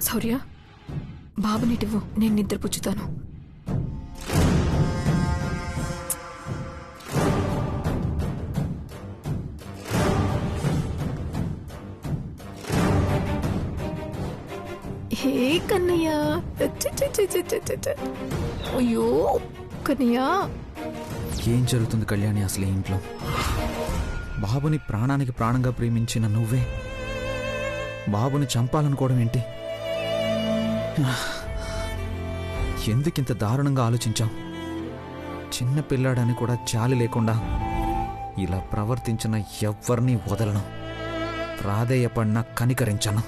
శౌర్య, బాబునిటివ్వు, నేను నిద్రపుచ్చుతాను. హే కన్నయ్య, అయ్యో కన్నయ్య. ఏం జరుగుతుంది కళ్యాణి అసలు ఇంట్లో? బాబుని ప్రాణానికి ప్రాణంగా ప్రేమించిన నువ్వే బాబుని చంపాలనుకోవడం ఏంటి? ఎందుకింత దారుణంగా ఆలోచించావు? చిన్న పిల్లాడని కూడా జాలి లేకుండా ఇలా ప్రవర్తించిన ఎవ్వరినీ వదలను, ప్రాధేయపడినా కనికరించను.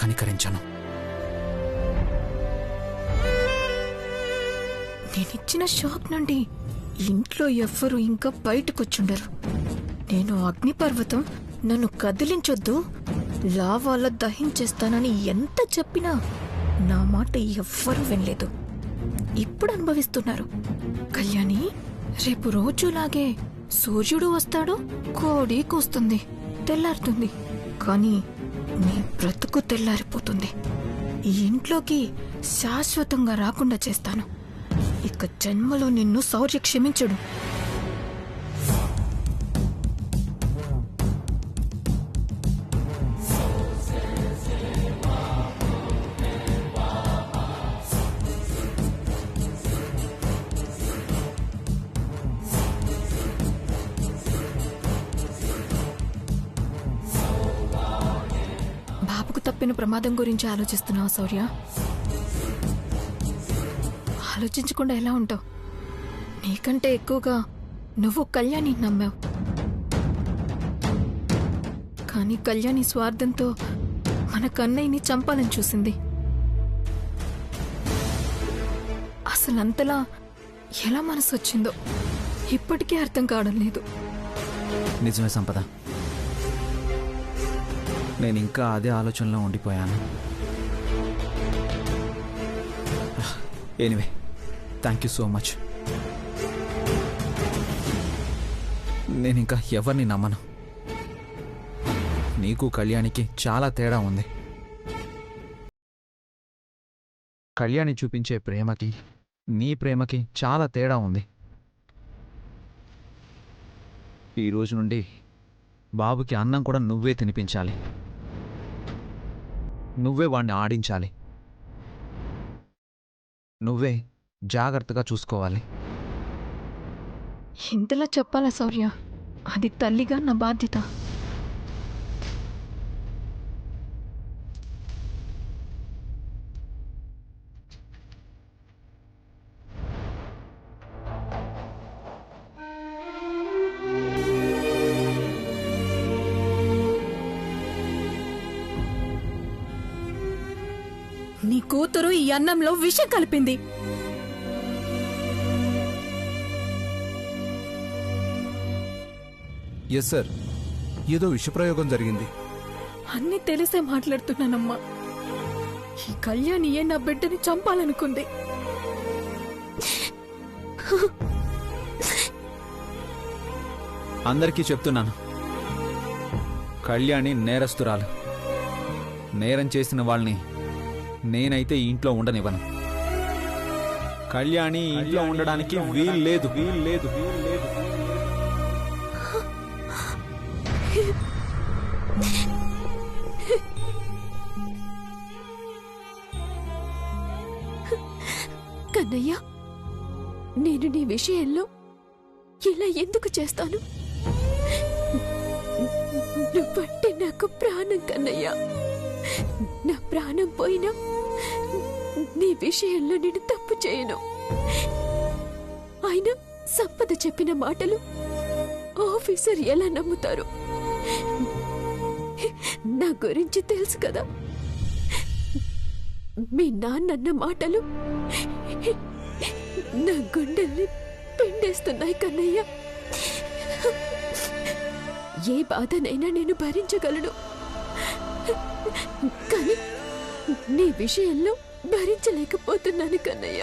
కనికరించను. నేనిచ్చిన షాక్ నుండి ఇంట్లో ఎవ్వరూ ఇంకా బయటకొచ్చుండరు. నేను అగ్నిపర్వతం, నన్ను కదిలించొద్దు, లావాలో దహించేస్తానని ఎంత చెప్పినా నా మాట ఎవ్వరూ వినలేదు. ఇప్పుడు అనుభవిస్తున్నారు. కళ్యాణి, రేపు రోజులాగే సూర్యుడు వస్తాడు, కోడి కూస్తుంది, తెల్లారుతుంది. కానీ నీ బ్రతుకు తెల్లారిపోతుంది. ఈ ఇంట్లోకి శాశ్వతంగా రాకుండా చేస్తాను. ఇక జన్మలో నిన్ను శౌర్య క్షమించడు. బాబుకు తప్పిన ప్రమాదం గురించి ఆలోచిస్తున్నావా శౌర్య? ఆలోచించకుండా ఎలా ఉంటావు? నీకంటే ఎక్కువగా నువ్వు కళ్యాణి నమ్మావు. కానీ కళ్యాణి స్వార్థంతో మన కన్నయ్యని చంపాలని చూసింది. అసలు అంతలా ఎలా మనసు వచ్చిందో ఇప్పటికీ అర్థం కావడం లేదు. నిజమే సంపద, నేను ఇంకా అదే ఆలోచనలో ఉండిపోయాను. Anyway, thank you so much. నేను ఇంకా ఎవరిని నమ్మను. నీకు కళ్యాణికి చాలా తేడా ఉంది. కళ్యాణి చూపించే ప్రేమకి నీ ప్రేమకి చాలా తేడా ఉంది. ఈ రోజు నుండి బాబుకి అన్నం కూడా నువ్వే తినిపించాలి, నువ్వే వాణ్ణి ఆడించాలి, నువ్వే జాగ్రత్తగా చూసుకోవాలి. ఇంతలా చెప్పాలా శౌర్య? అది తల్లిగా నా బాధ్యత. నీ కూతురు ఈ అన్నంలో విషం కలిపింది. ఎస్ సార్, ఏదో విషప్రయోగం జరిగింది. అన్నీ తెలిసే మాట్లాడుతున్నానమ్మా. ఈ కళ్యాణియే నా బిడ్డని చంపాలనుకుంది. అందరికీ చెప్తున్నాను, కళ్యాణి నేరస్తురాలు. నేరం చేసిన వాళ్ళని నేనైతే ఈ ఇంట్లో ఉండనివ్వను. కళ్యాణి ఇంట్లో ఉండడానికి వీలు లేదు. కన్నయ్య, నేను నీ విషయంలో ఇలా ఎందుకు చేస్తాను? నువ్వంటే నాకు ప్రాణం కన్నయ్య. నా ప్రాణం పోయినా నీ విషయంలో నేను తప్పు చేయను. ఆయన సంపద చెప్పిన మాటలు ఆఫీసర్ ఎలా నమ్ముతారు? నా గురించి తెలుసు కదా. మీ నాన్నన్న మాటలు నా గుండెల్ని పిండేస్తున్నాయి కన్నయ్య. ఏ బాధనైనా నేను భరించగలను, కానీ నీ విషయంలో భరించలేకపోతున్నాను కన్నయ్య.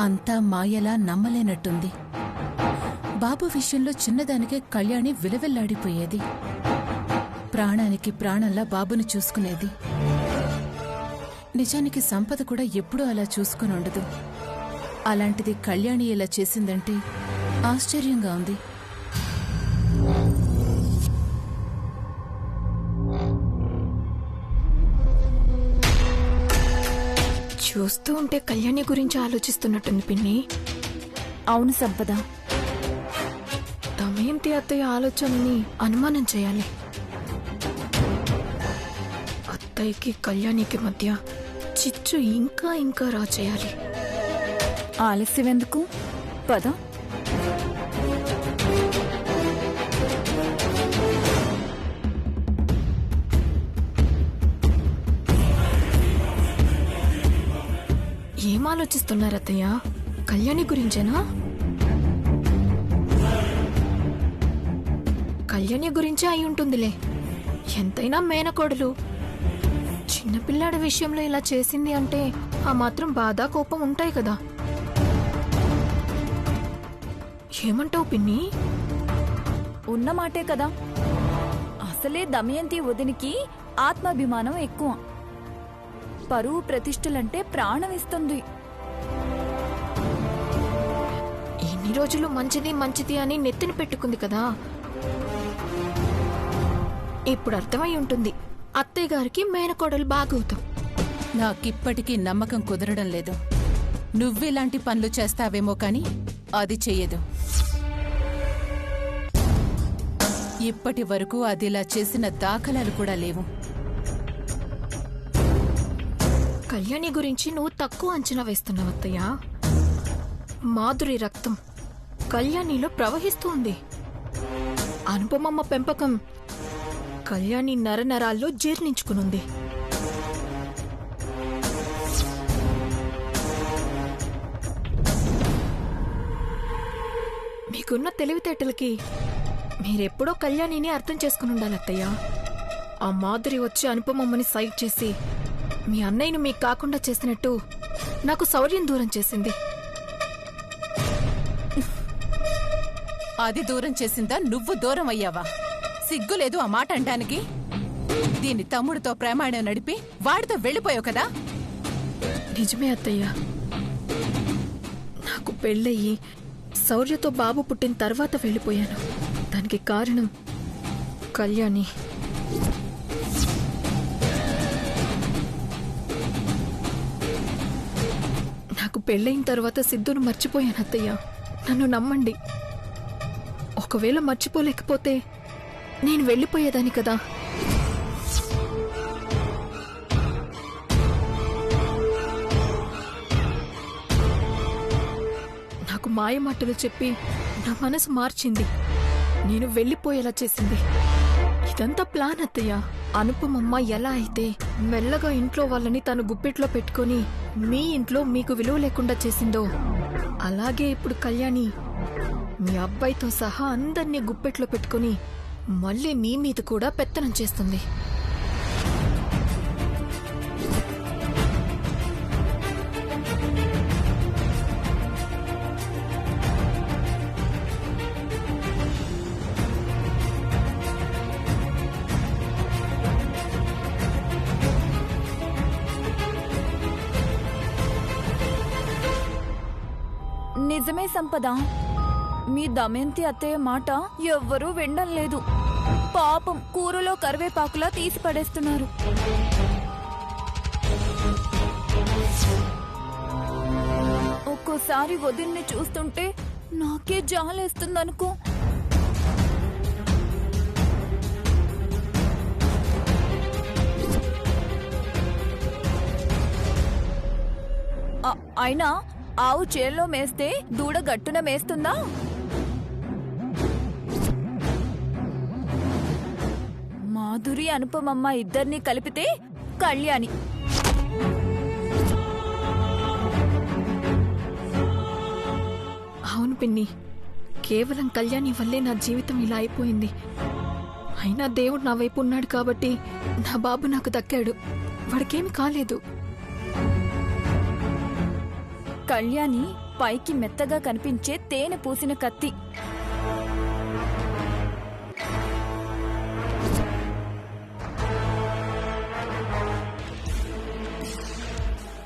అంతా మాయలా నమ్మలేనట్టుంది. బాబు విషయంలో చిన్నదానికే కళ్యాణి విలవెల్లాడిపోయేది. ప్రాణానికి ప్రాణంలా బాబుని చూసుకునేది. నిజానికి సంపద కూడా ఎప్పుడూ అలా చూసుకుని ఉండదు. అలాంటిది కళ్యాణి ఇలా చేసిందంటే ఆశ్చర్యంగా ఉంది. చూస్తూ ఉంటే కళ్యాణి గురించి ఆలోచిస్తున్నట్టుంది పిన్ని. అవును సంపద. దమయంతి అత్తయ్య ఆలోచనని అనుమానం చేయాలి. అత్తయ్యకి కళ్యాణికి మధ్య చిచ్చు ఇంకా ఇంకా రా చేయాలి. ఆలస్యం ఎందుకు? పద. ఏం ఆలోచిస్తున్నారు అత్తయ్య? కళ్యాణి గురించేనా? కళ్యాణి గురించే అయి ఉంటుందిలే. ఎంతైనా మేనకోడలు. చిన్నపిల్లాడి విషయంలో ఇలా చేసింది అంటే ఆ మాత్రం బాధ కోపం ఉంటాయి కదా. ఏమంటావు పిన్ని? ఉన్నమాటే కదా. అసలే దమయంతి వదినికి ఆత్మాభిమానం ఎక్కువ. పరువు ప్రతిష్టలంటే ప్రాణం ఇస్తుంది. ఇన్ని రోజులు మంచిది మంచిది అని నెత్తిన పెట్టుకుంది కదా. ఇప్పుడు అర్థమై ఉంటుంది అత్తయ్య గారికి మేనకోడలు బాగవుతాం. నాకిప్పటికీ నమ్మకం కుదరడం లేదు. నువ్విలాంటి పనులు చేస్తావేమో కాని అది చెయ్యదు. ఇప్పటి వరకు అదిలా చేసిన దాఖలాలు కూడా లేవు. కళ్యాణి గురించి నువ్వు తక్కువ అంచనా వేస్తున్నావు అత్తయ్య. మాధురి రక్తం కళ్యాణిలో ప్రవహిస్తూ ఉంది. అనుపమమ్మ పెంపకం కళ్యాణి నరనరాల్లో జీర్ణించుకునుంది. మీకున్న తెలివితేటలకి మీరెప్పుడో కళ్యాణిని అర్థం చేసుకుని ఉండాలి అత్తయ్య. ఆ మాధురి వచ్చి అనుపమమ్మని సైడ్ చేసి మీ అన్నయ్యను మీకు కాకుండా చేసినట్టు నాకు శౌర్యం దూరం చేసింది. అది దూరం చేసిందా? నువ్వు దూరం అయ్యావా? సిగ్గులేదు ఆ మాట అంటానికి? దీని తమ్ముడితో ప్రేమాయణం నడిపి వాడితో వెళ్ళిపోయావు కదా. నిజమే అత్తయ్య. నాకు పెళ్ళయ్యి శౌర్యతో బాబు పుట్టిన తర్వాత వెళ్ళిపోయాను. దానికి కారణం కళ్యాణి. నాకు పెళ్ళయిన తర్వాత సిద్ధును మర్చిపోయాను అత్తయ్య. నన్ను నమ్మండి. ఒకవేళ మర్చిపోలేకపోతే నేను వెళ్ళిపోయేదాన్ని కదా. నాకు మాయమాటలు చెప్పి నా మనసు మార్చింది. నేను వెళ్ళిపోయేలా చేసింది. ఇదంతా ప్లాన్ అత్తయ్య. అనుపమమ్మ ఎలా అయితే మెల్లగా ఇంట్లో వాళ్ళని తను గుప్పెట్లో పెట్టుకొని మీ ఇంట్లో మీకు విలువ లేకుండా చేసిందో అలాగే ఇప్పుడు కళ్యాణి మీ అబ్బాయితో సహా అందర్నీ గుప్పెట్లో పెట్టుకుని మళ్ళీ మీ మీద కూడా పెత్తనం చేస్తుంది. నిజమే సంపద. మీ దమయంతి అత్తయ్య మాట ఎవ్వరూ వినడం లేదు. పాపం కూరలో కరివేపాకులా తీసి పడేస్తున్నారు. ఒక్కోసారి వదిన్ని చూస్తుంటే నాకే జాలేస్తుందనుకో. అయినా ఆవు చేల్లో మేస్తే దూడ గట్టున మేస్తుందా? మాధురి అనుపమమ్మ ఇద్దరినీ కలిపితే కళ్యాణి. అవును పిన్ని, కేవలం కళ్యాణి వల్లే నా జీవితం ఇలా అయిపోయింది. అయినా దేవుడు నా వైపు ఉన్నాడు కాబట్టి నా బాబు నాకు దక్కాడు. వాడికేమి కాలేదు. కళ్యాణి పైకి మెత్తగా కనిపించే తేనె పూసిన కత్తి.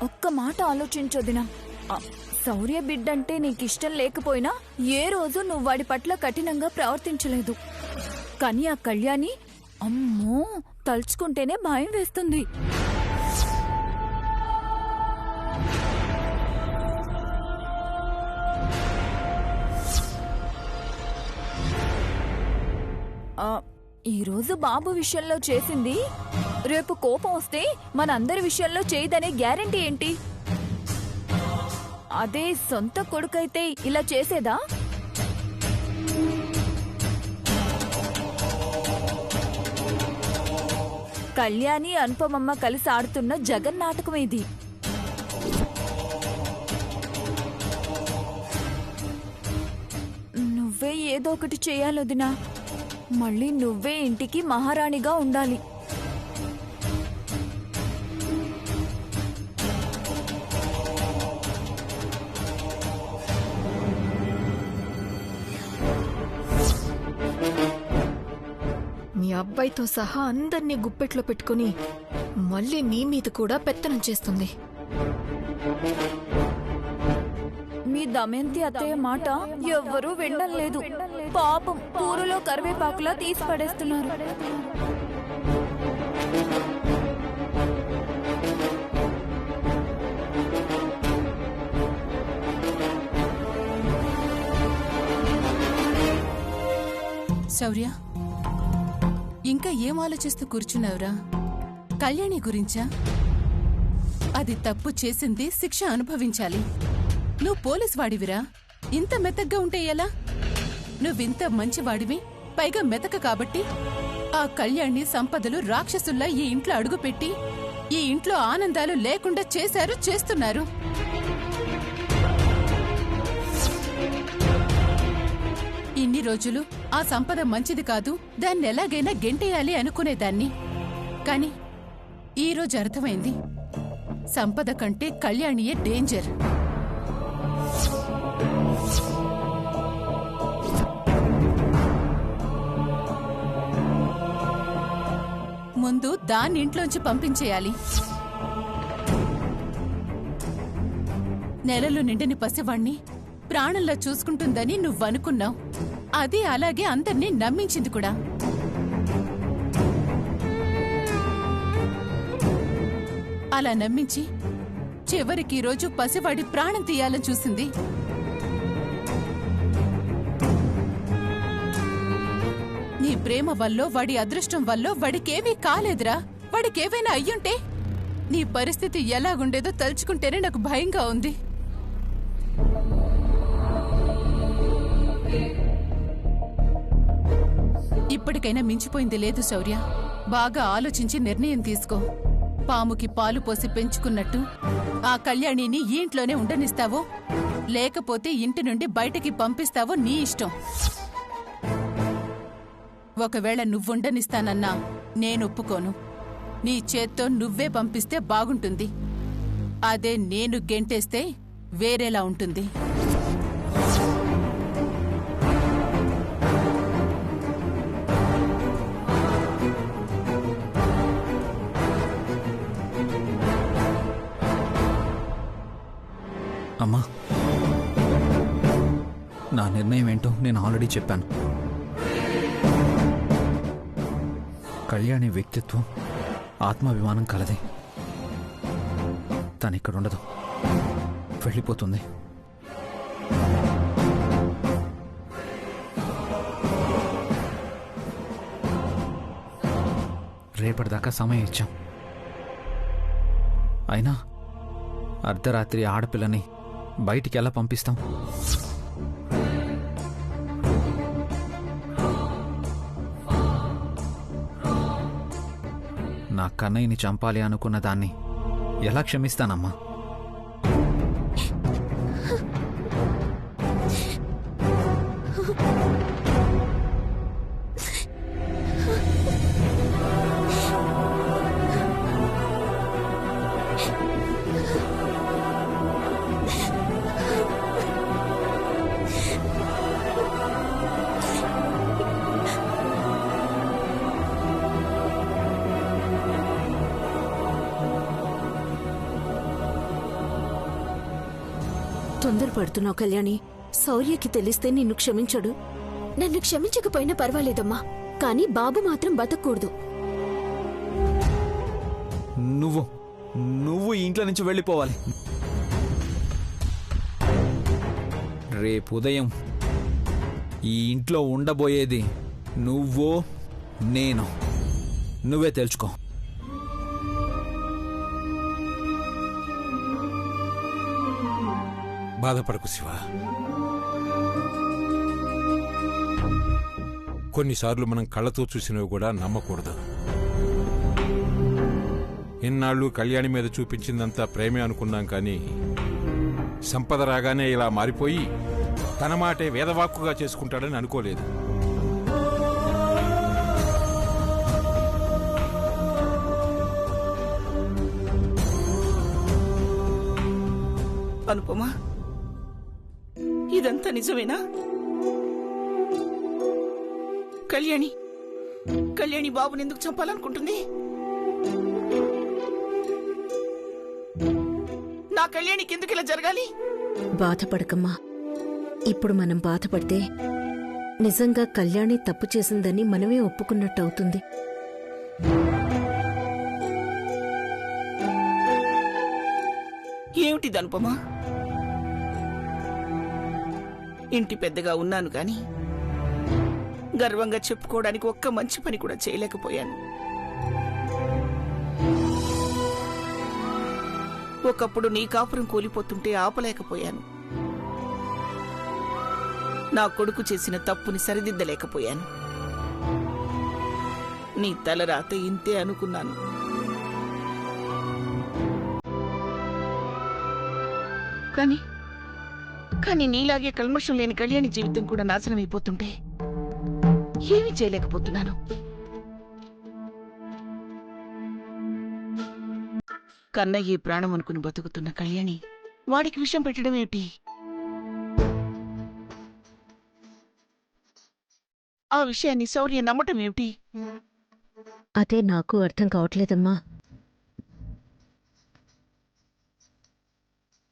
ఒక్క మాట ఆలోచించొదినా, శౌర్య బిడ్డంటే నీకిష్టం లేకపోయినా ఏ రోజు నువ్వు వాడి పట్ల కఠినంగా ప్రవర్తించలేదు. కానీ ఆ కళ్యాణి, అమ్మో, తలుచుకుంటేనే భయం వేస్తుంది. ఈరోజు బాబు విషయంలో చేసింది రేపు కోపం వస్తే మనందరి విషయంలో చేయదనే గ్యారెంటీ ఏంటి? అదే సొంత కొడుకైతే ఇలా చేసేదా? కళ్యాణి అనుపమమ్మ కలిసి ఆడుతున్న జగన్నాటకం ఇది. నువ్వే ఏదో ఒకటి చేయాలొదినా. మళ్ళీ నువ్వే ఇంటికి మహారాణిగా ఉండాలి. మీ అబ్బాయితో సహా అందర్నీ గుప్పెట్లో పెట్టుకుని మళ్ళీ నీ మీద కూడా పెత్తనం చేస్తుంది. మీ దమయంతి అత్తయ్య మాట ఎవ్వరూ వినడం లేదు. పాపం కూరలో కరివేపాకులా తీసి పడేస్తున్నారు. శౌర్య, ఇంకా ఏం ఆలోచిస్తూ కూర్చున్నావురా? కళ్యాణి గురించా? అది తప్పు చేసింది, శిక్ష అనుభవించాలి. నువ్వు పోలీస్ వాడివిరా, ఇంత మెతగ్గా ఉంటే ఎలా? నువ్వింత మంచివాడివి, పైగా మెతక కాబట్టి ఆ కళ్యాణి సంపదలు రాక్షసుల్లా ఈ ఇంట్లో అడుగుపెట్టి ఈ ఇంట్లో ఆనందాలు లేకుండా చేశారు, చేస్తున్నారు. ఇన్ని రోజులు ఆ సంపద మంచిది కాదు, దాన్ని ఎలాగైనా గెంటేయాలి అనుకునేదాన్ని. కాని ఈరోజు అర్థమైంది, సంపద కంటే కళ్యాణియే డేంజర్. ముందు దాన్ని ఇంట్లోంచి పంపించేయాలి. నెలలు నిండిని పసివాణ్ణి ప్రాణంలా చూసుకుంటుందని నువ్వనుకున్నావు. అది అలాగే అందర్నీ నమ్మించింది కూడా. అలా నమ్మించి చివరికి రోజు పసివాడి ప్రాణం తీయాలని చూసింది. నీ ప్రేమ వల్లో, వాడి అదృష్టం వల్లో వాడికేమీ కాలేదురా. వాడికేవైనా అయ్యుంటే నీ పరిస్థితి ఎలాగుండేదో తలుచుకుంటేనే నాకు భయంగా ఉంది. ఇప్పటికైనా మించిపోయింది లేదు శౌర్య. బాగా ఆలోచించి నిర్ణయం తీసుకో. పాముకి పాలు పోసి పెంచుకున్నట్టు ఆ కళ్యాణిని ఈ ఇంట్లోనే ఉండనిస్తావో లేకపోతే ఇంటి నుండి బయటకి పంపిస్తావో నీ ఇష్టం. ఒకవేళ నువ్వుండనిస్తానన్నా నేను ఒప్పుకోను. నీ చేత్తో నువ్వే పంపిస్తే బాగుంటుంది. అదే నేను గెంటేస్తే వేరేలా ఉంటుంది. అమ్మా, నా నిర్ణయం ఏంటో నేను ఆల్రెడీ చెప్పాను. కళ్యాణి వ్యక్తిత్వం ఆత్మాభిమానం కలది. తనిక్కడ ఉండదు, వెళ్ళిపోతుంది. రేపటిదాకా సమయం ఇచ్చాం. అయినా అర్ధరాత్రి ఆడపిల్లని బయటికి ఎలా పంపిస్తాం? నా కన్నయ్యని చంపాలి అనుకున్న దాన్ని ఎలా క్షమిస్తానమ్మా? తొందరపడుతున్నావు కళ్యాణి. శౌర్యకి తెలిస్తే నిన్ను క్షమించడు. నన్ను క్షమించకపోయినా పర్వాలేదమ్మా, కానీ బాబు మాత్రం బతకూడదు. నువ్వు ఈ ఇంట్లో నుంచి వెళ్ళిపోవాలి. రేపు ఉదయం ఈ ఇంట్లో ఉండబోయేది నువ్వో నేను. నువ్వే తెలుసుకో. బాధపడకు శివ. కొన్నిసార్లు మనం కళ్ళతో చూసినవి కూడా నమ్మకూడదు. ఇన్నాళ్ళు కళ్యాణి మీద చూపించిందంతా ప్రేమే అనుకున్నాం, కానీ సంపద రాగానే ఇలా మారిపోయి తన మాటే వేదవాక్కుగా చేసుకుంటాడని అనుకోలేదు. అనుపమా, ఇదంతా నిజమేనా? కళ్యాణి బాబుని ఎందుకు చంపాలనుకుంటుంది? నా కళ్యాణికి ఎందుకు ఇలా జరగాలి? బాధపడకమ్మా. ఇప్పుడు మనం బాధపడితే నిజంగా కళ్యాణి తప్పు చేసిందని మనమే ఒప్పుకున్నట్టవుతుంది. ఏమిటిది అనుపమా? ఇంటి పెద్దగా ఉన్నాను కాని గర్వంగా చెప్పుకోవడానికి ఒక్క మంచి పని కూడా చేయలేకపోయాను. ఒకప్పుడు నీ కాపురం కూలిపోతుంటే ఆపలేకపోయాను. నా కొడుకు చేసిన తప్పుని సరిదిద్దలేకపోయాను. నీ తలరాత ఇంతే అనుకున్నాను. కానీ నీలాగే కల్మషం లేని కళ్యాణి జీవితం కూడా నాశనం అయిపోతుంటే ఏమీ చేయలేకపోతున్నాను. కన్నయ్య ప్రాణం అనుకుని బతుకుతున్న కళ్యాణి వాడికి విషం పెట్టడం ఏమిటి? ఆ విషయాన్ని శౌర్య నమ్మటం ఏమిటి? అదే నాకు అర్థం కావట్లేదమ్మా.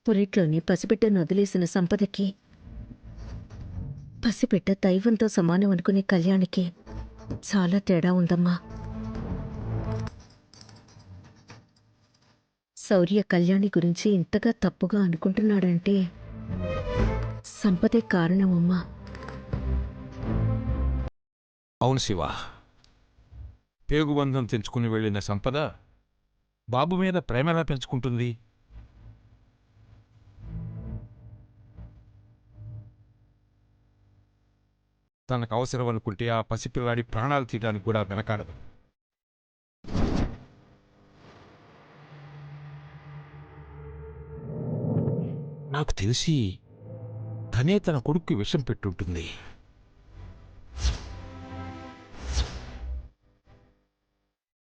పురిట్లోని పసిబిడ్డను వదిలేసిన సంపదకి, పసిబిడ్డ దైవంతో సమానం అనుకునే కళ్యాణికి చాలా తేడా ఉందమ్మా. శౌర్య కళ్యాణి గురించి ఇంతగా తప్పుగా అనుకుంటున్నాడంటే సంపదే కారణమమ్మా. అవును శివ, పేగుబంధం తెంచుకుని వెళ్ళిన సంపద బాబు మీద ప్రేమలా పెంచుకుంటుంది. తనకు అవసరం అనుకుంటే ఆ పసిపిల్లాడి ప్రాణాలు తీయడానికి కూడా వెనకాడదు. నాకు తెలిసి తనే తన కొడుక్కి విషం పెట్టుంటుంది.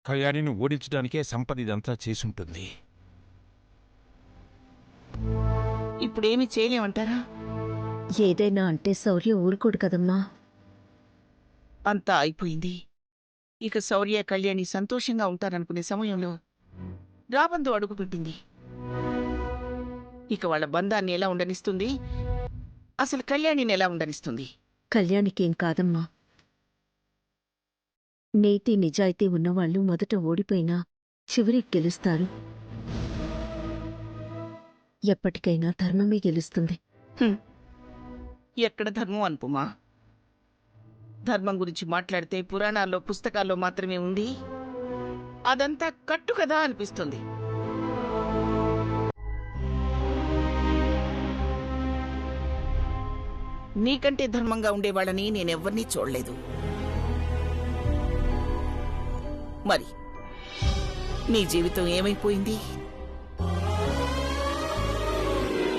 కళ్యాణిని ఓడించడానికే సంపద ఇదంతా చేసుంటుంది. ఇప్పుడేమీ చేయలేమంటారా? ఏదైనా అంటే శౌర్య ఊరుకోడు కదమ్మా. అంతా అయిపోయింది. ఇక శౌర్య కళ్యాణి సంతోషంగా ఉంటారనుకునే సమయంలో రాబందు అడుగుపెట్టింది. ఇక వాళ్ళ బంధాన్ని ఎలా ఉండనిస్తుంది? అసలు కళ్యాణిని ఎలా ఉండనిస్తుంది? కళ్యాణికేం కాదమ్మా. నీతి నిజాయితీ ఉన్నవాళ్లు మొదట ఓడిపోయినా చివరికి గెలుస్తారు. ఎప్పటికైనా ధర్మమే గెలుస్తుంది. ఎక్కడ ధర్మం అనుపమా? ధర్మం గురించి మాట్లాడితే పురాణాల్లో పుస్తకాల్లో మాత్రమే ఉంది. అదంతా కట్టు కదా అనిపిస్తుంది. నీకంటే ధర్మంగా ఉండేవాళ్ళని నేనెవ్వరినీ చూడలేదు. మరి నీ జీవితం ఏమైపోయింది?